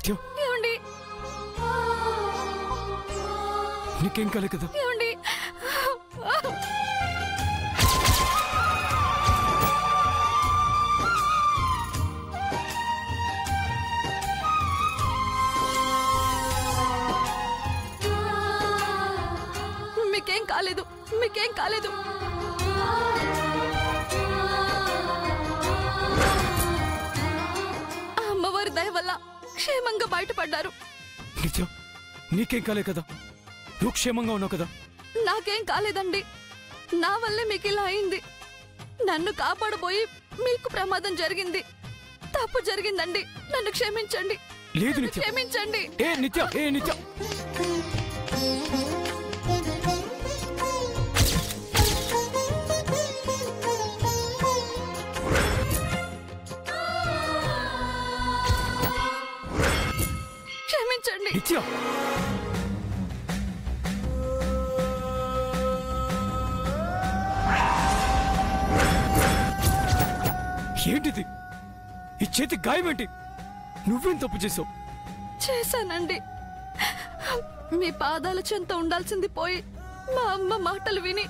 నిత్యం ఏమండి నీకేం కాలే కదా? ఏమండి మీకేం కాలేదు, మీకేం కాలేదు. అమ్మవారి దయ వల్ల క్షేమంగా బయటపడ్డారు. నిత్యం నీకేం కాలే కదా? నువ్వు క్షేమంగా ఉన్నావు కదా? నాకేం కాలేదండి. నా వల్లే మీకు ఇలా అయింది. నన్ను కాపాడబోయి మీకు ప్రమాదం జరిగింది. తప్పు జరిగిందండి. నన్ను క్షమించండి. లేదు నిత్యం, క్షమించండి. నిత్యం క్షమించండి. నిత్యం ఏంటిది? ఈ చేతి గాయమేంటి? నువ్వేం తప్పు చేసావు? చేశానండి. మీ పాదాల చెంత ఉండాల్సింది పోయి మా అమ్మ మాటలు విని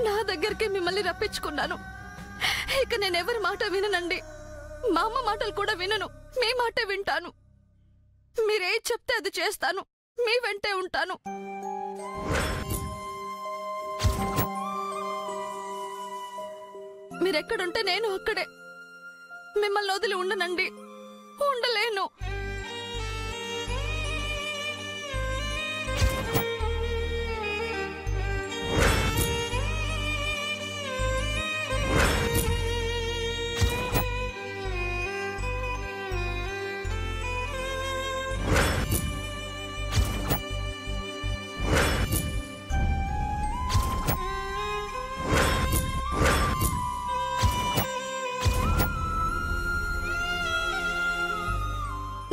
నా దగ్గరికి మిమ్మల్ని రప్పించుకున్నాను. ఇక నేనెవరి మాట విననండి. మా అమ్మ మాటలు కూడా వినను. మీ మాటే వింటాను. మీరే చెప్తే అది చేస్తాను. మీ వెంటే ఉంటాను. మీరెక్కడుంటే నేను అక్కడే. మిమ్మల్ని వదిలి ఉండనండి. ఉండలేను.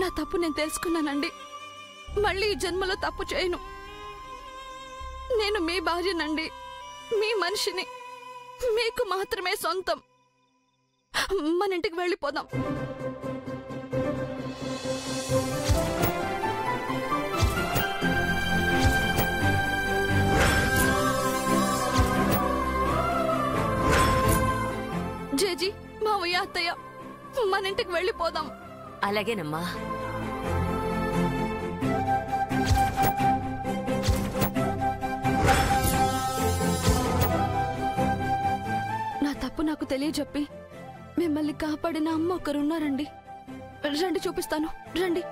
నా తప్పు నేను తెలుసుకున్నానండి. మళ్ళీ ఈ జన్మలో తప్పు చేయను. నేను మీ భార్యనండి. మీ మనిషిని. మీకు మాత్రమే సొంతం. మన ఇంటికి వెళ్ళిపోదాం. జేజీ, మావయ్య, అత్తయ్య, మన ఇంటికి వెళ్ళిపోదాం. అలాగేనమ్మా. నా తప్పు నాకు తెలియజెప్పి మిమ్మల్ని కాపాడిన అమ్మ ఒకరున్నారండి. రండి, చూపిస్తాను. రండి.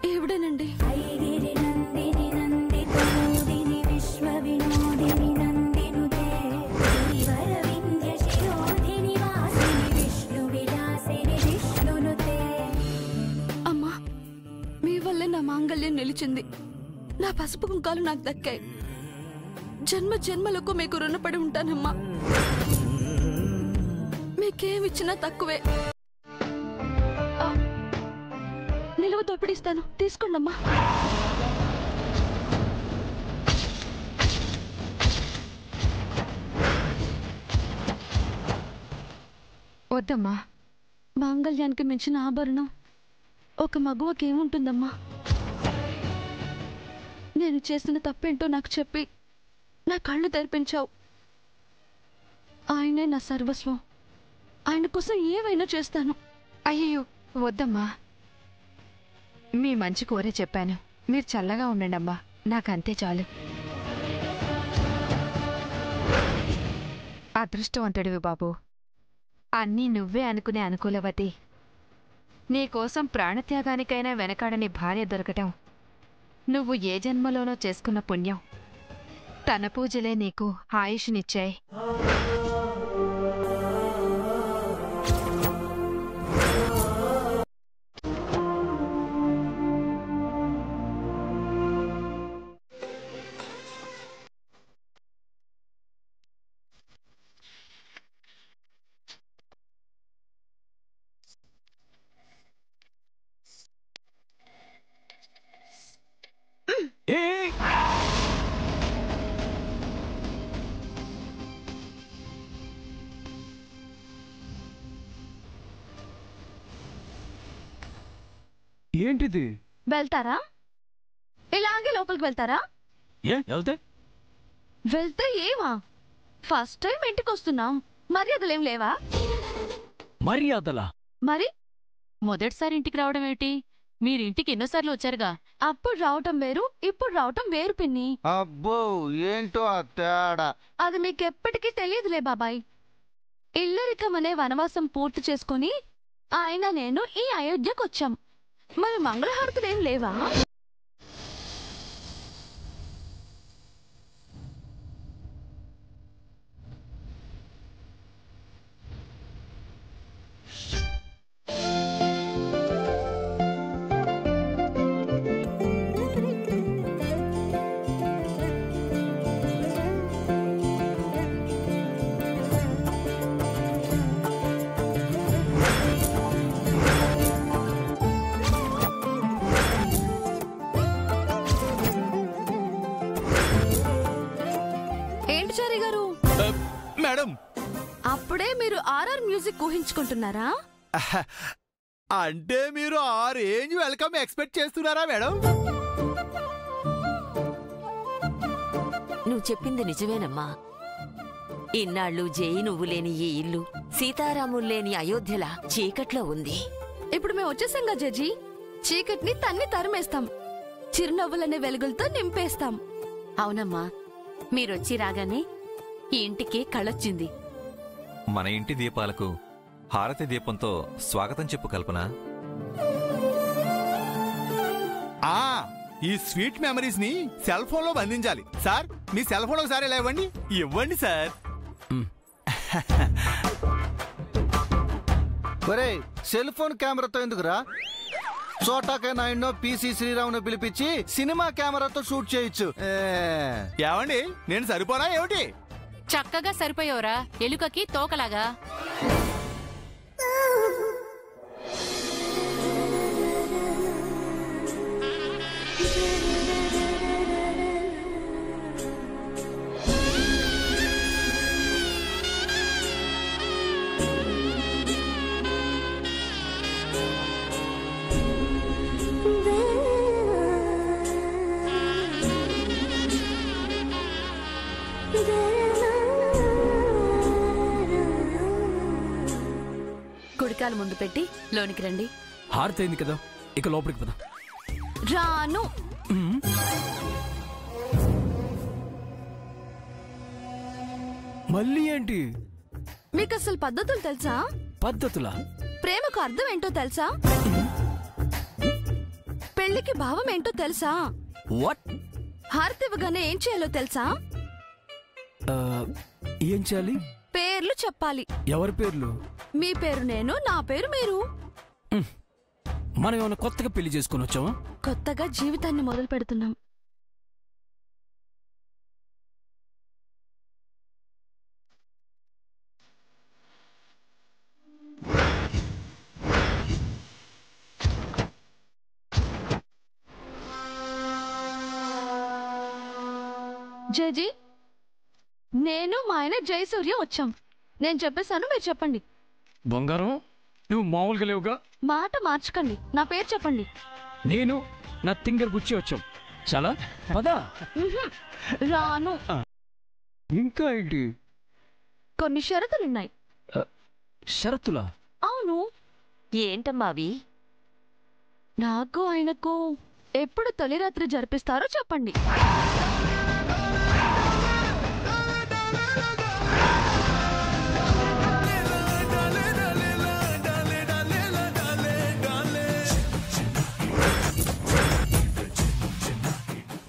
ఈవిడేనండి. అమ్మా, మీ వల్లే నా మాంగళ్యం నిలిచింది. నా పసుపు కుంకాలు నాకు దక్కాయి. జన్మ జన్మలకు మీకు రుణపడి ఉంటానమ్మా. మీకేమిచ్చినా తక్కువే. నిలువ తోపిడిస్తాను, తీసుకోండమ్మా. వద్దమ్మా. మాంగళ్యానికి మించిన ఆభరణం ఒక మగువకి ఏముంటుందమ్మా? నేను చేసిన తప్పేంటో నాకు చెప్పి నా కళ్ళు తెరిపించావు. ఆయనే నా సర్వస్వం. ఆయన కోసం ఏవైనా చేస్తాను. అయ్యో వద్దమ్మా. మీ మంచి కోరే చెప్పాను. మీరు చల్లగా ఉండండమ్మా. నాకంతే చాలు. అదృష్టవంతుడివి బాబు. అన్నీ నువ్వే అనుకునే అనుకూలవతి. నీకోసం ప్రాణత్యాగానికైనా వెనకాడని భార్య దొరకటం నువ్వు ఏ జన్మలోనో చేసుకున్న పుణ్యం. తన పూజలే నీకు ఆయుష్నిచ్చాయి. ఏంటిది? వెళ్తారా? ఇలాగే లోపలికి వెళ్తారా? వెళ్తే ఏమా? ఫస్ట్ టైం ఇంటికి వస్తున్నాం, మర్యాదలేం లేవా? మర్యాదలా? మరి మొదటిసారి ఇంటికి రావడం ఏమిటి? మీరింటికి ఎన్నోసార్లు వచ్చారుగా. అప్పుడు రావటం వేరు, ఇప్పుడు రావటం వేరు పిన్ని. అబ్బో ఏంటో ఆ తేడా. అది మీకెప్పటికీ తెలియదులే బాబాయ్. ఇల్లరికమనే వనవాసం పూర్తి చేసుకుని ఆయన నేను ఈ అయోధ్యకు వచ్చాం. మరి మంగళహారతులేం లేవా? ఏంటి చారి గారు, మేడం అప్పుడే మీరు ఆర్ఆర్ మ్యూజిక్ ఊహించుకుంటున్నారా? అంటే మీరు ఆ రేంజ్ వెల్కమ్ ఎక్స్పెక్ట్ చేస్తున్నారా మేడం? నువ్వు చెప్పింది నిజమేనమ్మా. ఇన్నాళ్ళు జయి నువ్వు లేని ఈ ఇల్లు సీతారాములు లేని అయోధ్యలా చీకట్లో ఉంది. ఇప్పుడు మేము వచ్చేసాంగా జడ్జి. చీకటిని తన్ని తరిమేస్తాం, చిరునవ్వులనే వెలుగులతో నింపేస్తాం. అవునమ్మా, మీరొచ్చి రాగానే ఈ ఇంటికి కళొచ్చింది. మన ఇంటి దీపాలకు హారతి దీపంతో స్వాగతం చెప్పు కల్పన. ఈ స్వీట్ మెమరీస్ ని సెల్ ఫోన్ లో బంధించాలి. సార్ మీ సెల్ ఫోన్ ఒకసారి ఇలా ఇవ్వండి. ఇవ్వండి సార్. ఒరే సెల్ ఫోన్ కెమెరాతో ఎందుకురా? చోటాకే నాయుడునో పిసి శ్రీరామును పిలిపించి సినిమా కెమెరాతో షూట్ చేయొచ్చు. ఏమండి నేను సరిపోనా ఏమిటి? చక్కగా సరిపోయావురా, ఎలుకకి తోకలాగా. కుడికాలు ముందు పెట్టి లోనికి రండి. హారతి అయింది కదా, ఇక లోపలికి పద. రాను. మళ్ళీ ఏంటి? మీకు అసలు పద్ధతులు తెలుసా? పద్ధతులా? ప్రేమకు అర్థం ఏంటో తెలుసా? పెళ్లికి భావం ఏంటో తెలుసా? వాట్? హారతి ఇవ్వగానే ఏం చేయాలో తెలుసా? ఏం చేయాలి? పేర్లు చెప్పాలి. ఎవరి పేర్లు? మీ పేరు నేను, నా పేరు మీరు. మనం ఏమైనా కొత్తగా పెళ్లి చేసుకుని వచ్చామా? కొత్తగా జీవితాన్ని మొదలు పెడుతున్నాం. జయజీ, నేను మా ఆయన జయసూర్య వచ్చాం. నేను చెప్పేశాను, మీరు చెప్పండి. బంగారం, నువ్వు మామూలుగా లేవుగా. మాట మార్చకండి, నా పేరు చెప్పండి. నేను నా తింగర్ బుచ్చి వచ్చాం. చాలా పదా. రాను. ఇంకా ఏంటి? కొన్ని షరతులున్నాయి. షరతులా? అవును. ఏంటమ్మా అవి? నాకు ఆయనకు ఎప్పుడు తొలి రాత్రి జరిపిస్తారో చెప్పండి.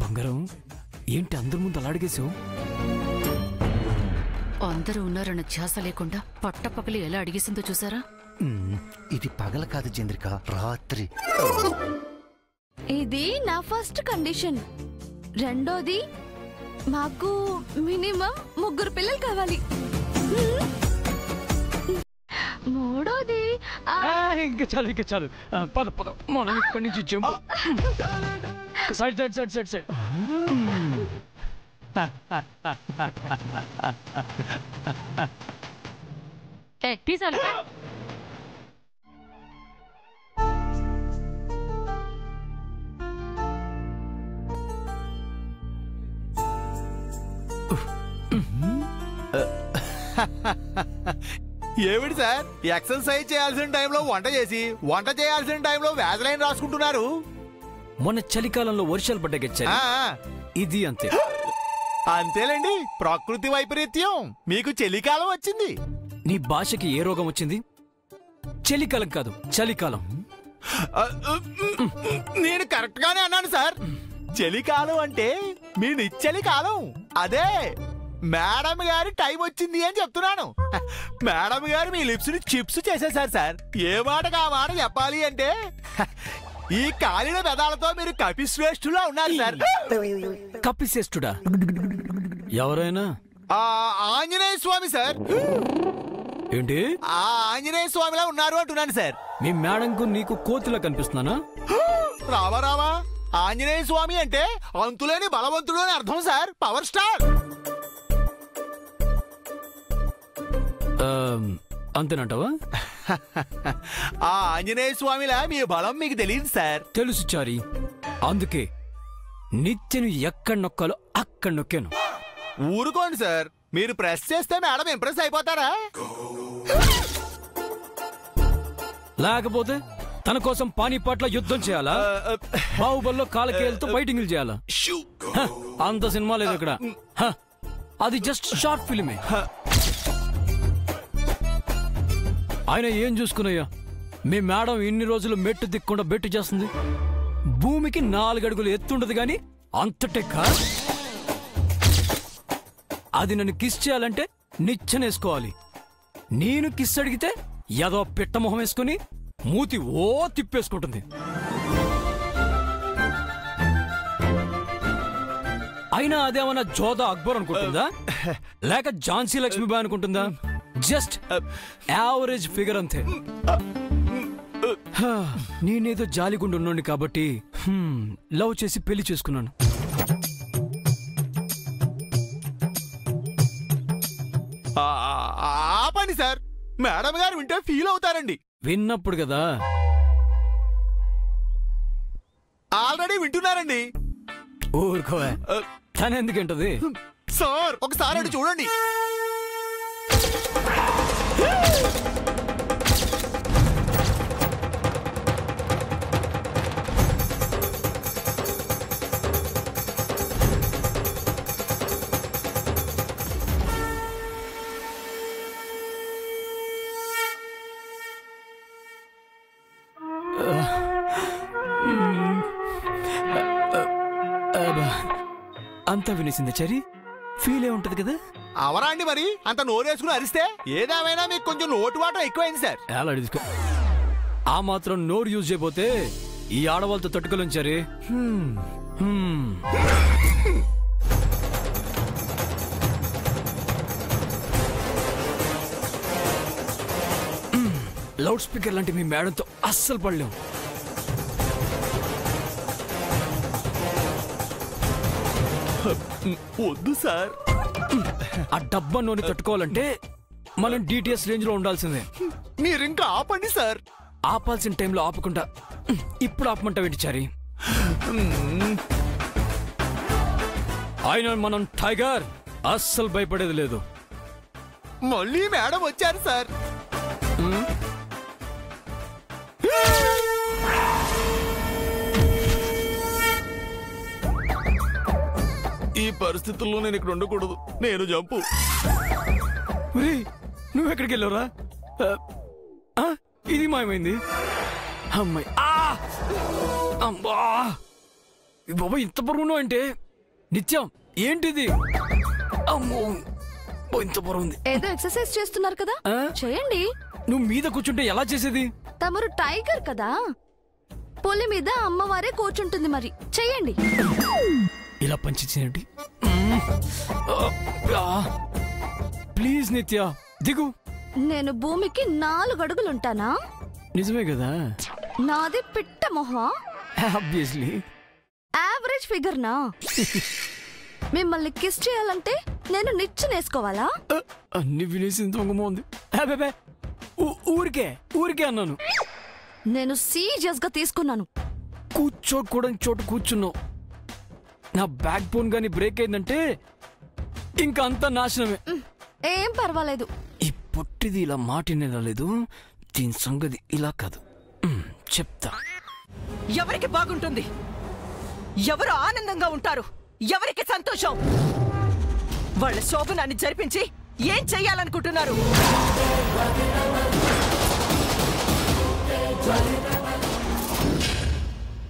బంగారం, ఏంటి అందరి ముందు అలా అడిగేశావు? అందరూ ఉన్నారన్న ధ్యాస లేకుండా పట్టపగలి ఎలా అడిగేసిందో చూసారా? ఇది పగల కాదు చంద్రిక, రాత్రి. ఇది నా ఫస్ట్ కండిషన్. రెండోది, మాకు మినిమం 3 పిల్లలు కావాలి. మూడోది, ఇంకా చాలు, ఇంకా చాలు. పద పద, మనం ఇక్కడి నుంచి jump. Side side side side side. ఏమిటి సార్ ఎక్సర్సైజ్ చేయాల్సిన టైంలో వంట చేసి వంట చేయాల్సిన టైంలో వ్యాజ్లైన్ రాసుకుంటున్నారు? మొన్న చలికాలంలో వర్షాలు పడ్డాయి. ఇది అంతే. అంతేలేండి, ప్రకృతి వైపరీత్యం. మీకు చలికాలం వచ్చింది. నీ భాషకి ఏ రోగం వచ్చింది? చలికాలం కాదు, చలికాలం. నేను కరెక్ట్ గానే అన్నాను సార్. చలికాలం అంటే మీ నిచ్చలి కాలం. అదే మేడం గారి టైం వచ్చింది అని చెప్తున్నాను. మేడం గారు మీ లిప్స్ ని చిప్స్ చేసేసారు సార్. ఏ మాటకు ఆ మాట చెప్పాలి అంటే ఈ కాలిన పెదాలతో మీరు కపిశ్రేష్ఠులా ఉన్నారు సార్. కపిశ్రేష్ఠుడా? ఎవరైనా? ఆంజనేయ స్వామి సార్. ఏంటి? ఆ ఆంజనేయ స్వామిలా ఉన్నారు అంటున్నాను సార్. మీ మేడంకు నీకు కోతిలా కనిపిస్తున్నానా? రావా రావా, ఆంజనేయ స్వామి అంటే అంతులేని బలవంతుడు అని అర్థం సార్. Power star. అంతేనంటావా? ఆ ఆంజనేయ స్వామిలా మీ బలం మీకు తెలియదు సార్. తెలుసు చారి, అందుకే నిత్యను ఎక్కడ నొక్కాలో అక్కడ నొక్కాను. ఊరుకోండి సార్, మీరు ప్రెస్ చేస్తే మేడం ఇంప్రెస్ అయిపోతారా? లేకపోతే తన కోసం పానీపాట్ల యుద్ధం చేయాలా? బాహుబలిలో కాలకేలతో ఫైటింగ్లు చేయాలా? అంత సినిమా లేదు ఇక్కడ. అది జస్ట్ షార్ట్ ఫిల్మే. ఆయన ఏం చూసుకున్నాయా? మీ మేడం ఇన్ని రోజులు మెట్టు దిక్కుండా బెట్టు చేస్తుంది. భూమికి 4 అడుగులు ఎత్తుండదు గాని అంతటెక్క. అది నన్ను కిస్ చేయాలంటే నిచ్చనేసుకోవాలి. నేను కిస్ అడిగితే ఏదో పిట్ట మొహం వేసుకుని మూతి ఓ తిప్పేసుకుంటుంది. అయినా అదేమన్నా జోదా అక్బర్ అనుకుంటుందా, లేక ఝాన్సీ లక్ష్మీబాయి అనుకుంటుందా? జస్ట్ యావరేజ్ ఫిగర్ అంతే. నేనేదో జాలిగుండు ఉన్నాను కాబట్టి లవ్ చేసి పెళ్లి చేసుకున్నాను. ఆపండి సార్, మేడం గారు వింటే ఫీల్ అవుతారండి. విన్నప్పుడు కదా. ఆల్రెడీ వింటున్నారండి. ఊరుకోవా, తనెందుకంటది? సార్ ఒకసారి అటు చూడండి. అంతా వినేసింది చరి. ఫీల్ ఏ ఉంటది కదా. అవరా అండి, మరి అంత నోరేసుకుని అరిస్తే ఏదేమైనా మీకు కొంచెం నోటు వాటం ఎక్కువైంది సార్. ఎలా తీసుకో. ఆ మాత్రం నోరు యూజ్ చేయబోతే ఈ ఆడవాళ్ళతో తట్టుకోలేం చరి. లౌడ్ స్పీకర్ లాంటి మీ మేడంతో అస్సలు పడలేము. వద్దు సార్. ఆ డబ్బా నూనె తట్టుకోవాలంటే మనం డిటిఎస్ రేంజ్ లో ఉండాల్సిందే. మీరు ఇంకా ఆపండి సార్. ఆపాల్సిన టైంలో ఆపకుండా ఇప్పుడు ఆపమంటావేంటి చారి? ఆయన మనం టైగర్, అస్సలు భయపడేది లేదు. మళ్ళీ మేడం వచ్చారు సార్. ఈ పరిస్థితుల్లో నేను ఇక్కడ ఉండకూడదు. నేను జంపు. నువ్వెక్కడికి వెళ్ళావురా? ఇది మాయమైంది. అమ్మాయి అమ్మా బాబా, ఇంత బరువును అంటే నిత్యం ఏంటిది? అమ్మో ఇంత బరువు ఉంది. ఏదో ఎక్సర్సైజ్ చేస్తున్నారు కదా, చేయండి. నువ్వు మీద కూర్చుంటే ఎలా చేసేది? తమరు టైగర్ కదా, పులి మీద అమ్మవారే కూర్చుంటుంది, మరి చెయ్యండి. ఇలా పంచేసేయండి ప్లీజ్. నిత్య దిగు. నేను భూమికి 4 అడుగులుంటానా? నిజమే కదా. నాది పిట్ట మొహమా? ఆబ్వియస్లీ యావరేజ్ ఫిగర్ నా? మిమ్మల్ని కిస్ చేయాలంటే నేను నిచ్చెనేసుకోవాలా? అన్ని వినేసి దొంగమో ఉంది. ఊరికే ఊరికే అన్నాను. నేను సీరియస్ గా తీసుకున్నాను. కూర్చోకూడని చోటు కూర్చున్నావు. నా బ్యాక్ బోన్ గాని బ్రేక్ అయిందంటే ఇంకా అంతా నాశనమే. ఏం పర్వాలేదు. ఈ పొట్టిది ఇలా మాటినేలేదు, దీని సంగతి ఇలా కాదు. చెప్తా. ఎవరికి బాగుంటుంది? ఎవరు ఆనందంగా ఉంటారు? ఎవరికి సంతోషం? వాళ్ళ శోభనాన్ని జరిపించి ఏం చెయ్యాలనుకుంటున్నారు?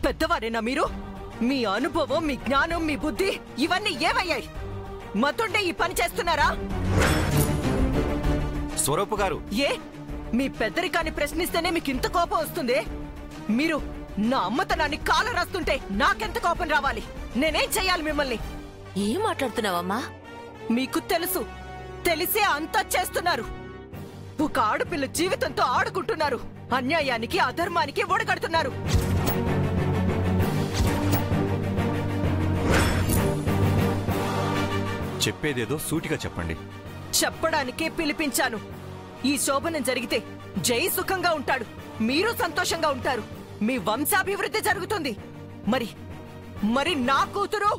పెద్దవారేనా మీరు? మీ అనుభవం, మీ జ్ఞానం, మీ బుద్ధి ఇవన్నీ ఏమయ్యాయి? మతుండే ఈ పని చేస్తున్నారా? స్వరూపు గారు, ఏ మీ పెద్దరికాన్ని ప్రశ్నిస్తేనే మీకు ఇంత కోపం వస్తుంది? మీరు నా అమ్మతనాన్ని కాలు రాస్తుంటే నాకెంత కోపం రావాలి? నేనేం చెయ్యాలి మిమ్మల్ని? ఏం మాట్లాడుతున్నావమ్మా? మీకు తెలుసు, తెలిసే అంతా చేస్తున్నారు. ఒక ఆడపిల్ల జీవితంతో ఆడుకుంటున్నారు. అన్యాయానికి, అధర్మానికి ఒడగడుతున్నారు. చెప్పేదేదో సూటిగా చెప్పండి. చెప్పడానికే పిలిపించాను. ఈ శోభనం జరిగితే జై సుఖంగా ఉంటాడు, మీరు సంతోషంగా ఉంటారు, మీ వంశాభివృద్ధి జరుగుతుంది. మరి నా కూతురు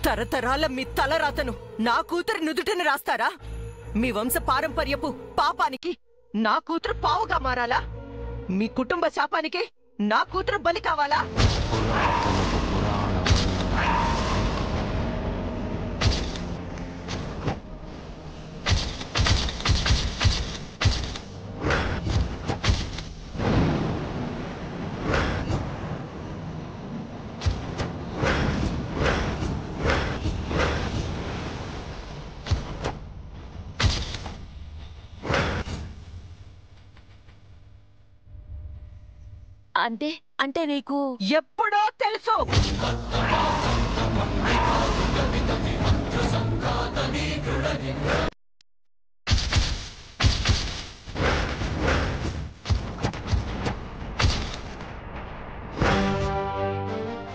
తరతరాల మీ తలరాతను నా కూతురు నుదుటిని రాస్తారా? మీ వంశ పారంపర్యపు పాపానికి నా కూతురు పావుగా మారాలా? మీ కుటుంబ శాపానికి నా కూతురు బలి కావాలా? అంటే నీకు ఎప్పుడో తెలుసు.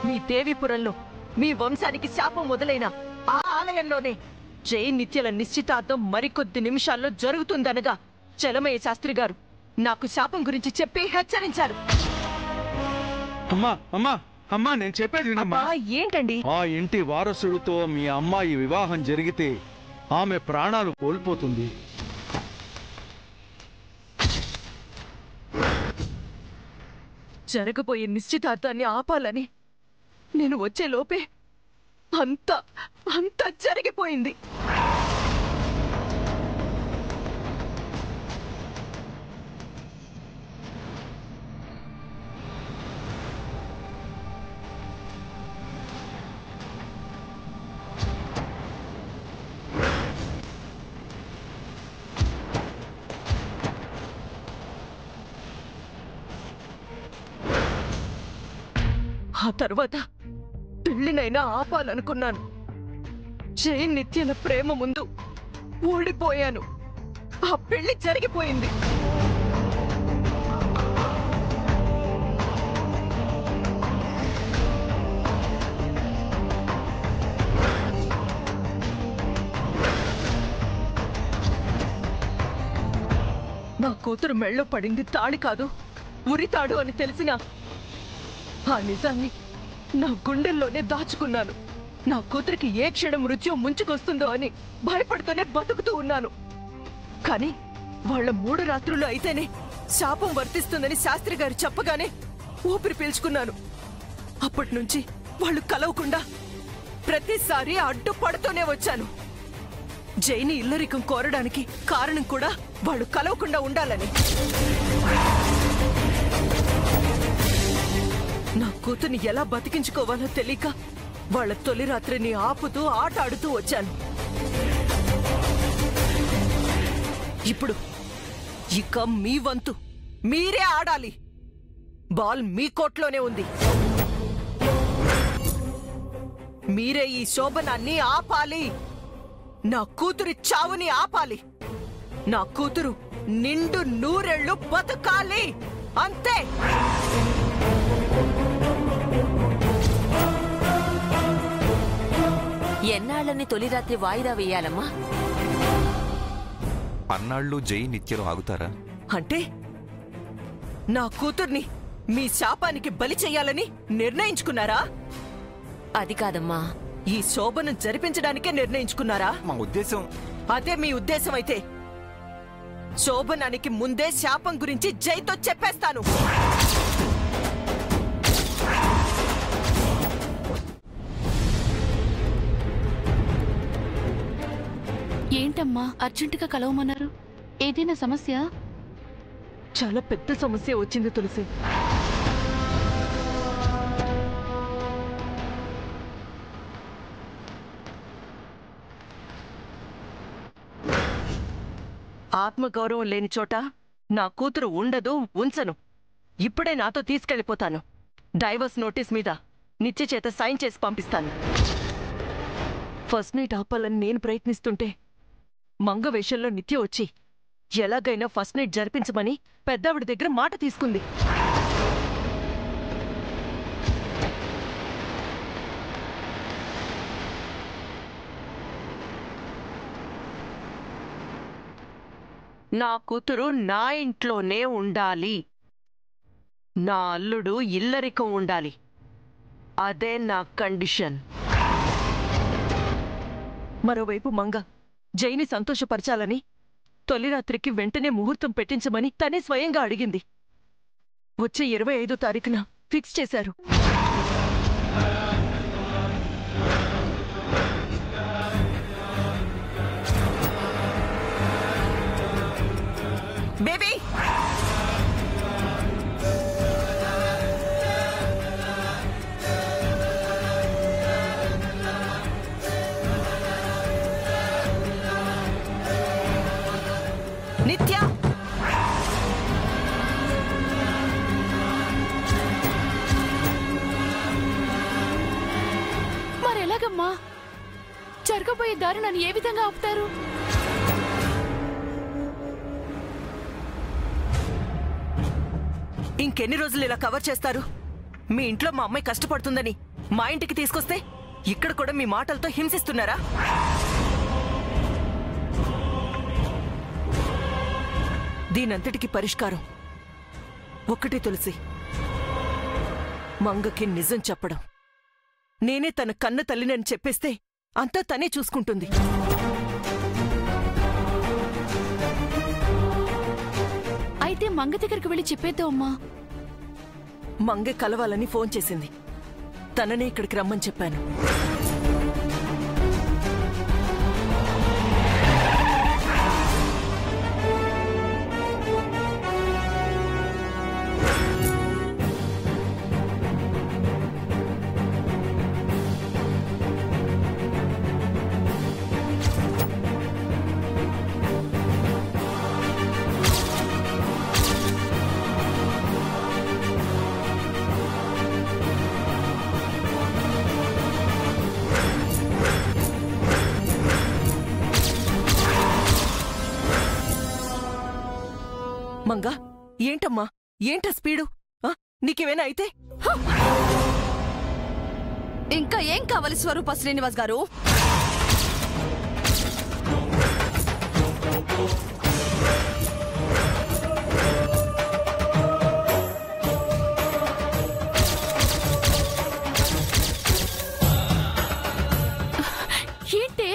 మీ దేవీపురంలో మీ వంశానికి శాపం మొదలైన ఆ ఆలయంలోనే జై నిత్యల నిశ్చితార్థం మరికొద్ది నిమిషాల్లో జరుగుతుందనగా చలమయ్య శాస్త్రి గారు నాకు శాపం గురించి చెప్పి హెచ్చరించారు. అమ్మా అమ్మా అమ్మా, నేను చెప్పేది వినమ్మా. ఏంటండి? ఆ ఇంటి వారసుడితో మీ అమ్మాయి వివాహం జరిగితే ఆమె ప్రాణాలు కోల్పోతుంది. జరగబోయే నిశ్చితార్థాన్ని ఆపాలని నేను వచ్చే లోపే అంతా జరిగిపోయింది. ఆ తర్వాత పెళ్లినైనా ఆపాలనుకున్నాను. జై నిత్యల ప్రేమ ముందు ఓడిపోయాను. ఆ పెళ్లి జరిగిపోయింది. నా కూతురు మెళ్ళో పడింది తాళి కాదు, ఉరితాడు అని తెలిసినా ఆ నిజాన్ని నా గుండెల్లోనే దాచుకున్నాను. నా కూతురికి ఏ క్షణం మృత్యు ముంచుకొస్తుందో అని భయపడుతూనే బతుకుతూ ఉన్నాను. కానీ వాళ్ళ 3 రాత్రులు అయితేనే శాపం వర్తిస్తుందని శాస్త్రి గారు చెప్పగానే ఊపిరి పీల్చుకున్నాను. అప్పటి నుంచి వాళ్ళు కలవకుండా ప్రతిసారి అడ్డుపడుతూనే వచ్చాను. జైని ఇల్లరికం కోరడానికి కారణం కూడా వాళ్ళు కలవకుండా ఉండాలని. నా కూతుర్ని ఎలా బతికించుకోవాలో తెలియక వాళ్ళ తొలి రాత్రిని ఆపుతూ ఆట ఆడుతూ వచ్చాను. ఇప్పుడు ఇక మీ వంతు, మీరే ఆడాలి. బాల్ మీ కోట్లోనే ఉంది. మీరే ఈ శోభనాన్ని ఆపాలి. నా కూతురి చావుని ఆపాలి. నా కూతురు నిండు 100 ఏళ్లు బతకాలి. అంతే. ఎన్నాళ్ళని తొలి రాత్రి వాయిదా వేయాలమ్మా? అన్నాళ్ళు జై నిత్యలు ఆగుతారా? అంటే నా కూతుర్ని మీ శాపానికి బలి చెయ్యాలని నిర్ణయించుకున్నారా? అది కాదమ్మా, ఈ శోభను జరిపించడానికే నిర్ణయించుకున్నారా? మా ఉద్దేశం అదే మీ ఉద్దేశం అయితే శోభనానికి ముందే శాపం గురించి జైతో చెప్పేస్తాను. ఏంటమ్మా అర్జెంటుగా కలవమన్నారు? ఏదైనా సమస్య? చాలా పెద్ద సమస్య వచ్చింది తులసి. ఆత్మగౌరవం లేని చోట నా కూతురు ఉండదు, ఉంచను. ఇప్పుడే నాతో తీసుకెళ్ళిపోతాను. డైవర్స్ నోటీస్ మీద నిత్య చేత సైన్ చేసి పంపిస్తాను. ఫస్ట్ నైట్ ఆపాలని నేను ప్రయత్నిస్తుంటే మంగ వేషంలో నిత్య వచ్చి ఎలాగైనా ఫస్ట్ నైట్ జరిపించమని పెద్దావిడ దగ్గర మాట తీసుకుంది. నా కూతురు నా ఇంట్లోనే ఉండాలి. నా అల్లుడు ఇల్లరికం ఉండాలి. అదే నా కండిషన్. మరోవైపు మంగ జైని సంతోషపరచాలని తొలి రాత్రికి వెంటనే ముహూర్తం పెట్టించమని తనే స్వయంగా అడిగింది. వచ్చే 25వ తారీఖున ఫిక్స్ చేశారు. బేబీ నిత్య మరెలాగమ్మా? జరగబోయే దారి నన్ను ఏ విధంగా ఆపుతారు? ఇంకెన్ని రోజులు ఇలా కవర్ చేస్తారు? మీ ఇంట్లో మా అమ్మాయి కష్టపడుతుందని మా ఇంటికి తీసుకొస్తే ఇక్కడ కూడా మీ మాటలతో హింసిస్తున్నారా? దీనంతటికి పరిష్కారం ఒక్కటే తులసి, మంగకి నిజం చెప్పడం. నేనే తన కన్న తల్లినని చెప్పేస్తే అంతా తనే చూసుకుంటుంది. అయితే మంగ దగ్గరికి వెళ్ళి చెప్పేద్దాం అమ్మా. మంగ కలవాలని ఫోన్ చేసింది. తననే ఇక్కడికి రమ్మని చెప్పాను. మంగా, ఏంటమ్మా? ఏంట స్పీడు? నీకేమైనా అయితే? ఇంకా ఏం కావాలి స్వరూప శ్రీనివాస్ గారు? ఏంటే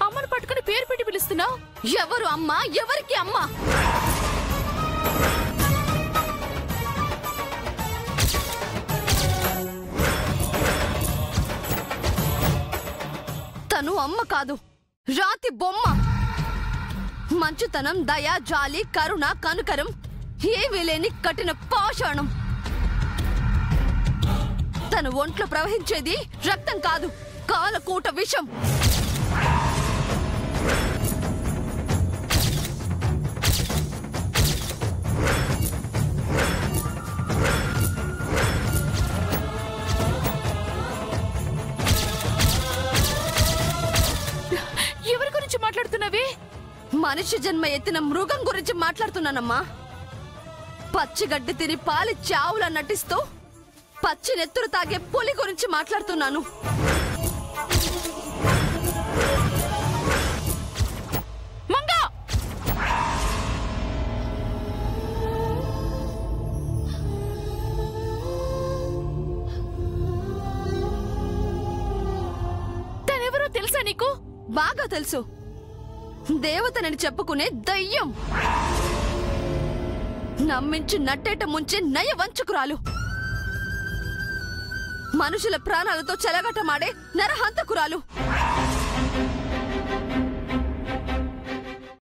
అమ్మను పట్టుకుని పేరు పెట్టి పిలుస్తున్నావు? ఎవరు అమ్మ? ఎవరికి అమ్మ? తను అమ్మ కాదు, రాతి బొమ్మ. మంచుతనం, దయ, జాలి, కరుణ, కనుకరం ఏమీ లేని కఠిన పాషాణం. తన ఒంట్లో ప్రవహించేది రక్తం కాదు, కాలకూట విషం. ఎవరి గురించి మాట్లాడుతున్నావే? మనిషి జన్మ ఎత్తిన మృగం గురించి మాట్లాడుతున్నానమ్మా. పచ్చిగడ్డి తిని పాలి చావులా నటిస్తూ పచ్చి నెత్తురు తాగే పులి గురించి మాట్లాడుతున్నాను. మంగా! బాగా తెలుసు. దేవతనని చెప్పుకునే దయ్యం, నమ్మించి నట్టేట ముంచే నయ వంచకురాలు, మనుషుల ప్రాణాలతో చెలగటమాడే నరహంతకురాలు.